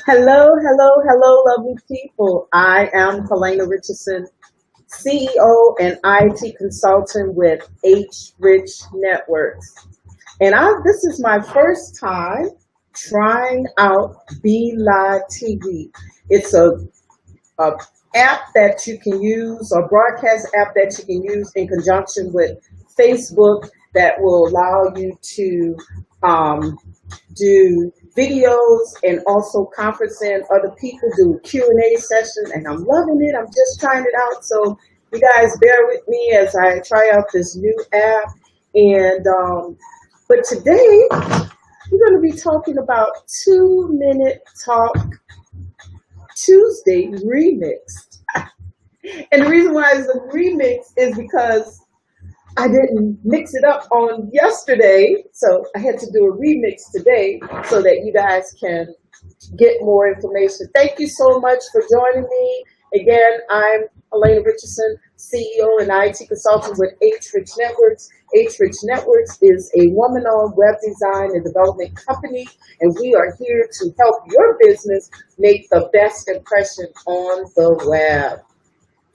Hello, hello, hello, lovely people. I am Helena Richardson, CEO and IT consultant with HRichnetworks. And this is my first time trying out BeLive TV. It's a app that you can use, a broadcast app that you can use in conjunction with Facebook that will allow you to do videos and also conferencing other people, do Q&A session, and I'm loving it. I'm just trying it out, so you guys bear with me as I try out this new app. And but today we're going to be talking about 2-Minute Talk Tuesday remix. And the reason why it's a remix is because I didn't mix it up on yesterday, so I had to do a remix today so that you guys can get more information. Thank you so much for joining me. Again, I'm Helena Richardson, CEO and IT consultant with HRichnetworks. HRichnetworks is a woman-owned web design and development company, and we are here to help your business make the best impression on the web.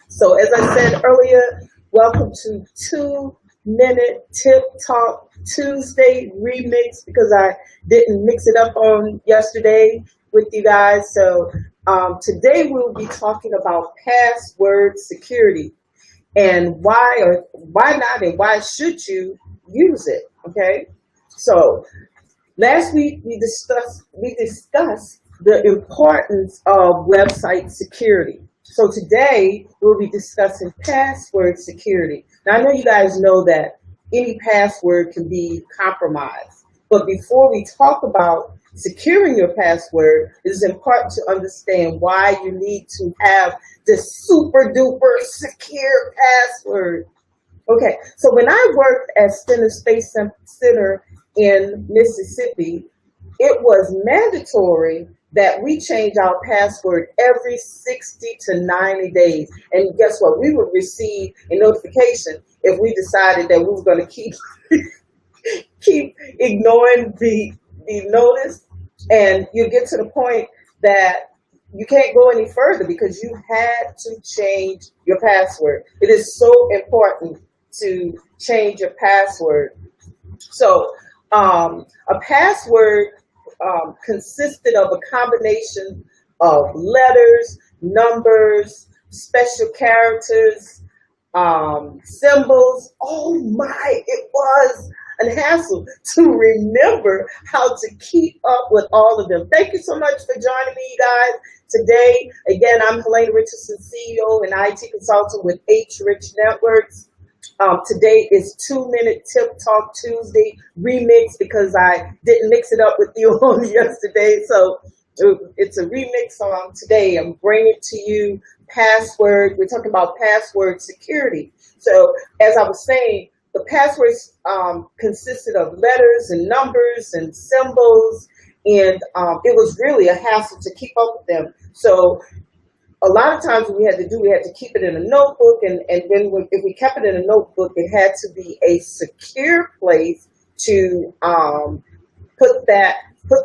So as I said earlier, welcome to 2-Minute Tip Talk Tuesday remix, because I didn't mix it up on yesterday with you guys. So today we'll be talking about password security and why not and why should you use it. Okay. So last week we discussed the importance of website security. So today we'll be discussing password security. Now I know you guys know that any password can be compromised, but before we talk about securing your password, it is important to understand why you need to have this super duper secure password. Okay, so when I worked at Stennis Space Center in Mississippi, it was mandatory that we change our password every 60 to 90 days. And guess what? We would receive a notification if we decided that we were going to keep ignoring the notice. And you get to the point that you can't go any further because you had to change your password. It is so important to change your password. So a password consisted of a combination of letters, numbers, special characters, symbols. Oh my, it was a hassle to remember how to keep up with all of them. Thank you so much for joining me, you guys. Today, again, I'm Helena Richardson, CEO and IT consultant with HRichnetworks. Today is 2-Minute Tip Talk Tuesday remix because I didn't mix it up with you on yesterday. So it's a remix on today. I'm bringing to you password. We're talking about password security. So as I was saying, the passwords consisted of letters and numbers and symbols, and it was really a hassle to keep up with them. So a lot of times we had to keep it in a notebook, and then if we kept it in a notebook, it had to be a secure place to put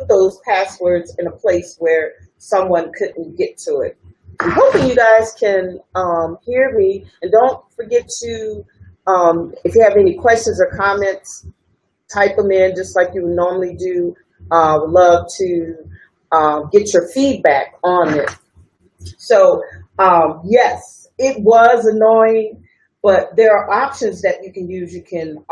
those passwords in a place where someone couldn't get to it. I'm hoping you guys can hear me, and don't forget to, if you have any questions or comments, type them in just like you would normally do. Would love to get your feedback on it. So, yes, it was annoying, but there are options that you can use. You can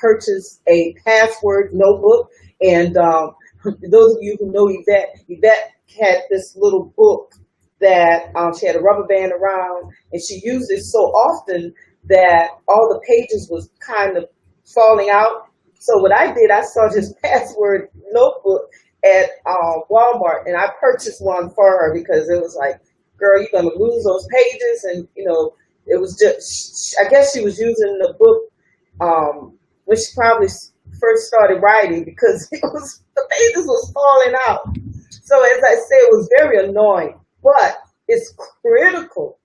purchase a password notebook, and those of you who know Yvette had this little book that she had a rubber band around, and she used it so often that all the pages was kind of falling out. So what I did, I saw this password notebook at Walmart, and I purchased one for her because it was like, girl, you're going to lose those pages. And, it was just, I guess she was using the book when she probably first started writing because the pages was falling out. So as I said, it was very annoying, but it's critical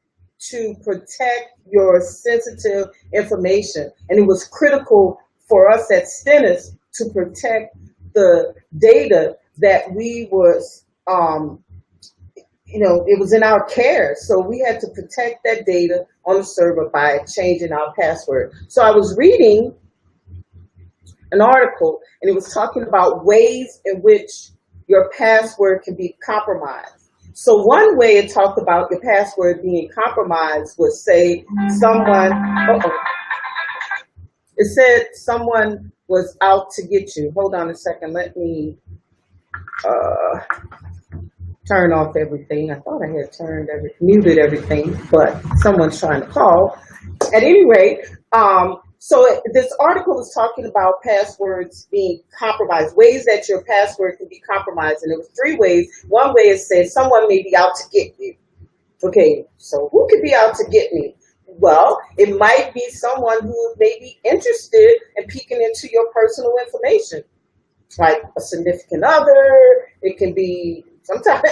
to protect your sensitive information. And it was critical for us at Stennis to protect the data that we was, it was in our care. So we had to protect that data on the server by changing our password. So I was reading an article, and it was talking about ways in which your password can be compromised. So one way it talked about your password being compromised was, say, it said someone was out to get you. Hold on a second. Let me turn off everything. I thought I had muted everything, but someone's trying to call. At any rate, so this article is talking about passwords being compromised, ways that your password can be compromised. And there was 3 ways. One way it said someone may be out to get you. Okay, so who could be out to get me? Well, it might be someone who may be interested in peeking into your personal information, like a significant other. It can be sometimes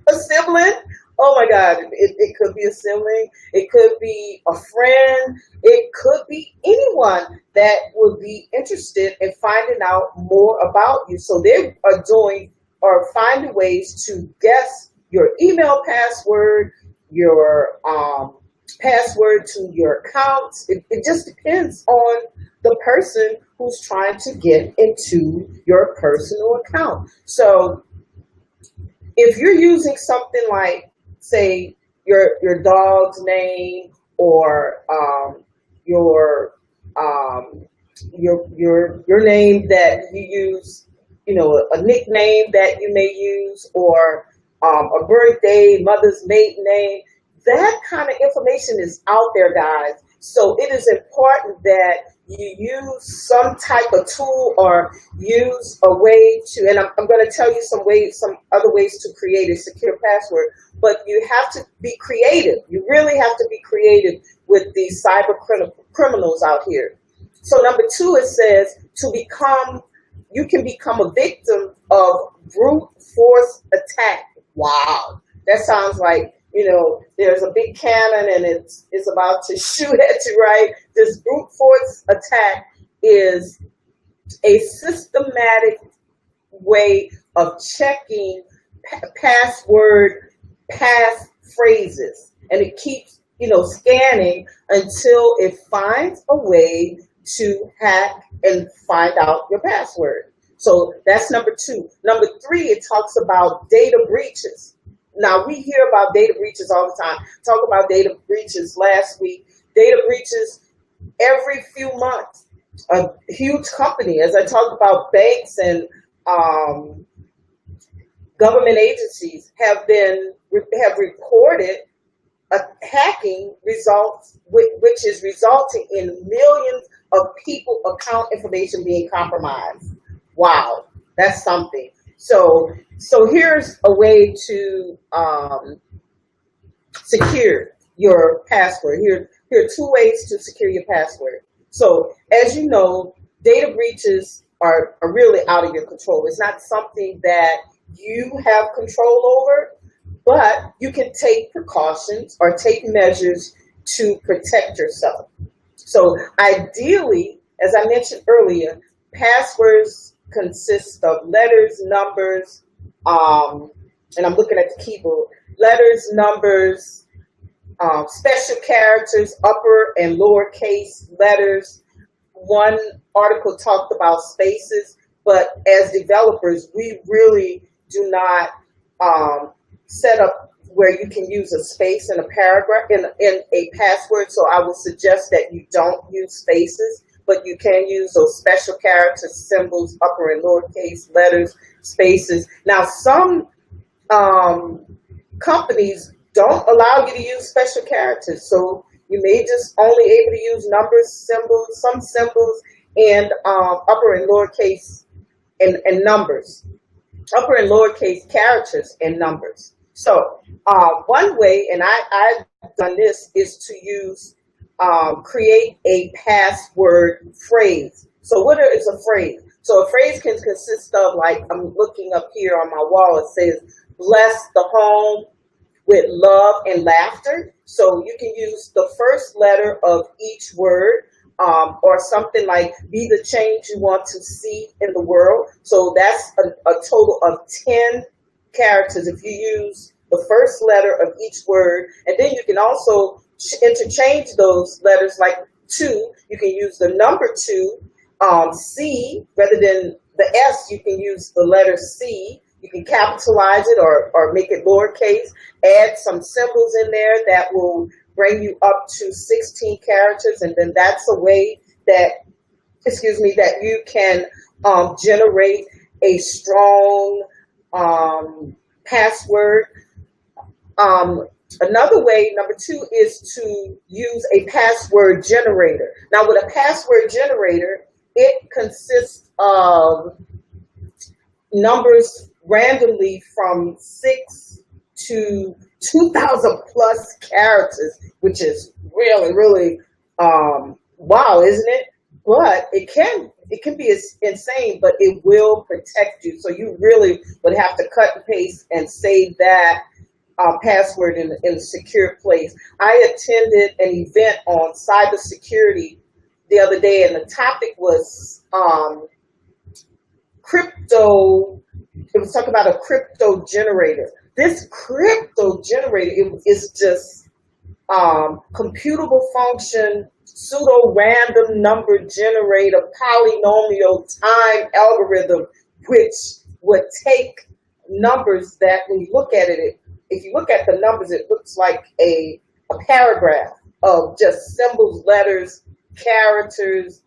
a sibling. Oh my God, it could be a sibling. It could be a friend. It could be anyone that would be interested in finding out more about you. So they are doing or finding ways to guess your email password, your password to your accounts. It just depends on the person who's trying to get into your personal account. So if you're using something like, say, your dog's name, or your name that you use, a nickname that you may use, or a birthday, mother's maiden name, that kind of information is out there, guys. So it is important that you use some type of tool or use a way to, and I'm going to tell you some other ways to create a secure password, but you have to be creative. You really have to be creative with these cyber criminals out here. So number 2, it says you can become a victim of brute force attack. Wow. That sounds like, there's a big cannon and it's about to shoot at you, right? This brute force attack is a systematic way of checking password phrases, and it keeps, scanning until it finds a way to hack and find out your password. So that's number 2. Number 3, it talks about data breaches. Now, we hear about data breaches all the time. Talk about data breaches last week. Data breaches every few months. A huge company, as I talked about, banks and government agencies have reported hacking results, which is resulting in millions of people account information being compromised. Wow, that's something. So here's a way to secure your password. Here are 2 ways to secure your password. So as you know, data breaches are really out of your control. It's not something that you have control over, but you can take precautions or take measures to protect yourself. So ideally, as I mentioned earlier, passwords consist of letters, numbers, and I'm looking at the keyboard, letters, numbers, special characters, upper and lowercase letters. One article talked about spaces, but as developers, we really do not set up where you can use a space in a paragraph, in a password. So I would suggest that you don't use spaces, but you can use those special characters, symbols, upper and lowercase letters, spaces. Now, some companies don't allow you to use special characters, so you may just only able to use numbers, symbols, some symbols, and upper and lowercase and numbers, upper and lowercase characters and numbers. So one way, and I've done this, is to use create a password phrase. So what is a phrase? So a phrase can consist of, like, I'm looking up here on my wall, it says, bless the home with love and laughter. So you can use the first letter of each word, or something like be the change you want to see in the world. So that's a total of 10 characters if you use the first letter of each word. And then you can also interchange those letters, like 2. You can use the number 2. C, rather than the S, you can use the letter C. You can capitalize it or make it lowercase, add some symbols in there that will bring you up to 16 characters. And then that's a way that, that you can generate a strong password. Another way, number 2, is to use a password generator. Now, with a password generator, it consists of numbers randomly from 6 to 2,000 plus characters, which is really, really wow, isn't it? But it can be insane, but it will protect you. So you really would have to cut and paste and save that password in a secure place. I attended an event on cybersecurity the other day, and the topic was crypto. It was talking about a crypto generator. This crypto generator is just computable function, pseudo random number generator, polynomial time algorithm, which would take numbers that, when you look at it, if you look at the numbers, it looks like a paragraph of just symbols, letters, characters,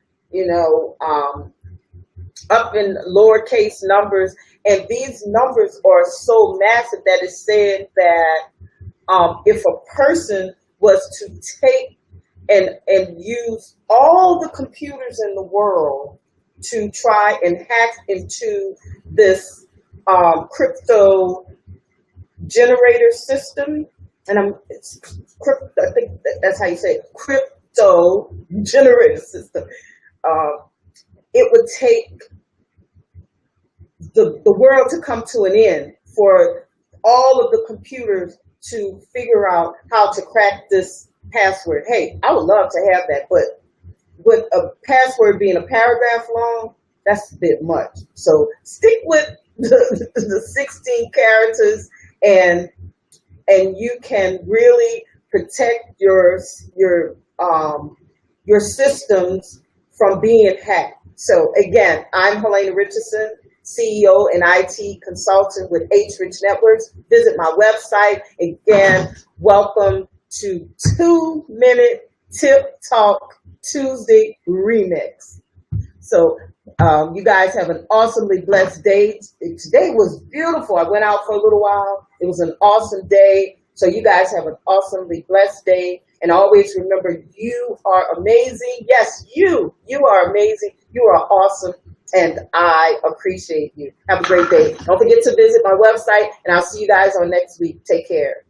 up in lowercase numbers. And these numbers are so massive that it's said that if a person was to take and use all the computers in the world to try and hack into this crypto generator system, and I think that's how you say it, crypto generator system, it would take the world to come to an end for all of the computers to figure out how to crack this password. Hey, I would love to have that, but with a password being a paragraph long, that's a bit much. So stick with the 16 characters, and you can really protect your systems from being hacked. So again, I'm Helena Richardson, CEO and IT consultant with HRichnetworks. Visit my website. Again, welcome to 2-Minute Tip Talk Tuesday Remix. So you guys have an awesomely blessed day. Today was beautiful. I went out for a little while. It was an awesome day. So you guys have an awesomely blessed day. And always remember, you are amazing. Yes, you are amazing. You are awesome. And I appreciate you. Have a great day. Don't forget to visit my website, and I'll see you guys on next week. Take care.